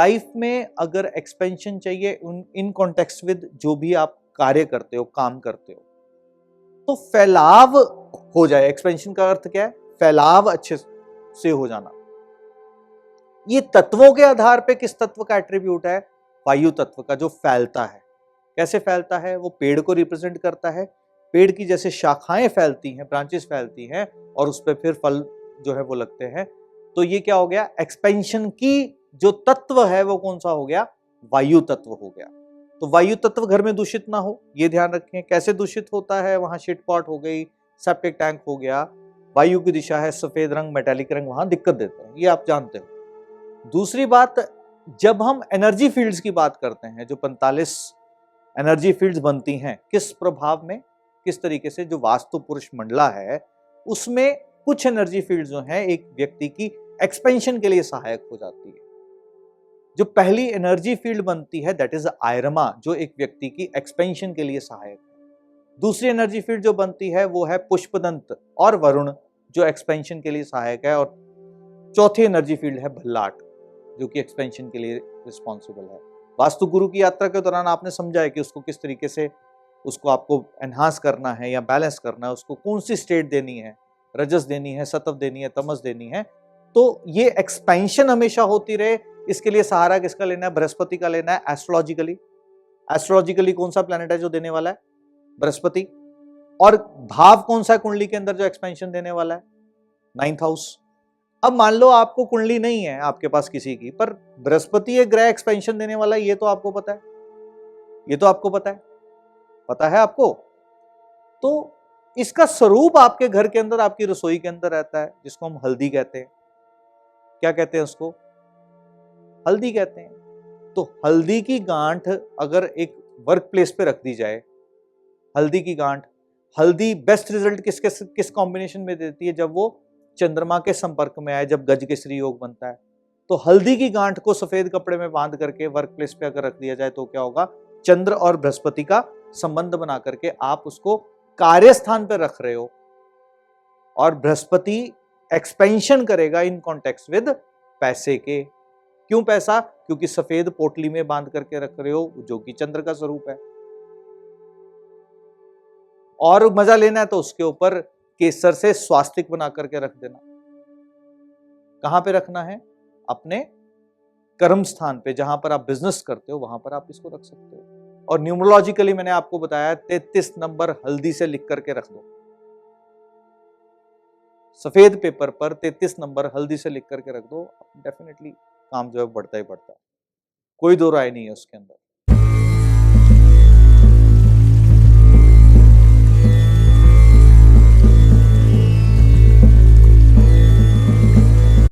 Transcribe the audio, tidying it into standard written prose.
Life में अगर expansion चाहिए इन कॉन्टेक्स्ट विद जो भी आप कार्य करते हो, काम करते हो, तो फैलाव हो जाए। एक्सपेंशन का अर्थ क्या है? फैलाव अच्छे से हो जाना। ये तत्वों के आधार पे किस तत्व का एट्रीब्यूट है? वायु तत्व का, जो फैलता है। कैसे फैलता है? वो पेड़ को रिप्रेजेंट करता है। पेड़ की जैसे शाखाएं फैलती हैं, ब्रांचेस फैलती हैं और उस पर फिर फल जो है वो लगते हैं। तो ये क्या हो गया? एक्सपेंशन की जो तत्व है वो कौन सा हो गया? वायु तत्व हो गया। तो वायु तत्व घर में दूषित ना हो, ये ध्यान रखें। कैसे दूषित होता है? वहां शिट पॉट हो गई, सेप्टिक टैंक हो गया, वायु की दिशा है सफेद रंग, मेटालिक रंग, वहां दिक्कत देते हैं, ये आप जानते हो। दूसरी बात, जब हम एनर्जी फील्ड्स की बात करते हैं, जो 45 एनर्जी फील्ड्स बनती हैं, किस प्रभाव में, किस तरीके से, जो वास्तु पुरुष मंडला है उसमें कुछ एनर्जी फील्ड्स जो हैं एक व्यक्ति की एक्सपेंशन के लिए सहायक हो जाती है। जो पहली एनर्जी फील्ड बनती है दैट इज आयरमा, जो एक व्यक्ति की एक्सपेंशन के लिए सहायक है। दूसरी एनर्जी फील्ड जो बनती है वो है पुष्पदंत और वरुण, जो एक्सपेंशन के लिए सहायक है। और चौथी एनर्जी फील्ड है भल्लाट, जो कि एक्सपेंशन के लिए रिस्पॉन्सिबल है। वास्तु गुरु की यात्रा के दौरान आपने समझा है कि उसको किस तरीके से उसको आपको एनहांस करना है या बैलेंस करना है, उसको कौन सी स्टेट देनी है, रजस देनी है, सत्व देनी है, तमस देनी है। तो ये एक्सपेंशन हमेशा होती रहे, इसके लिए सहारा किसका लेना है? बृहस्पति का लेना है। एस्ट्रोलॉजिकली, एस्ट्रोलॉजिकली कौन सा प्लैनेट है जो देने वाला है? बृहस्पति। और भाव कौन सा है कुंडली के अंदर जो एक्सपेंशन देने वाला है? 9th house. अब मान लो आपको कुंडली नहीं है आपके पास किसी की, पर बृहस्पति एक ग्रह एक्सपेंशन देने वाला है, ये तो आपको पता है, ये तो आपको पता है, पता है आपको। तो इसका स्वरूप आपके घर के अंदर, आपकी रसोई के अंदर रहता है, जिसको हम हल्दी कहते हैं। क्या कहते हैं उसको? हल्दी कहते हैं। तो हल्दी की गांठ अगर एक वर्क प्लेस पे रख दी जाए, हल्दी की गांठ, हल्दी बेस्ट रिजल्ट किस कॉम्बिनेशन में देती है? जब वो चंद्रमा के संपर्क में आए, जब गज केसरी योग बनता है। तो हल्दी की गांठ को सफेद कपड़े में बांध करके वर्क प्लेस पे अगर रख दिया जाए तो क्या होगा? चंद्र और बृहस्पति का संबंध बना करके आप उसको कार्यस्थान पर रख रहे हो, और बृहस्पति एक्सपेंशन करेगा इन कॉन्टेक्स्ट विद पैसे के। क्यों पैसा? क्योंकि सफेद पोटली में बांध करके रख रहे हो, जो कि चंद्र का स्वरूप है। और मजा लेना है तो उसके ऊपर केसर से स्वास्तिक बना करके रख देना। कहां पे रखना है? अपने कर्म स्थान पे, जहां पर आप बिजनेस करते हो वहां पर आप इसको रख सकते हो। और न्यूमरोलॉजिकली मैंने आपको बताया 33 नंबर हल्दी से लिख करके रख दो। सफेद पेपर पर 33 नंबर हल्दी से लिख करके रख दो, डेफिनेटली काम जो है बढ़ता ही बढ़ता है, कोई दो राय नहीं है उसके अंदर।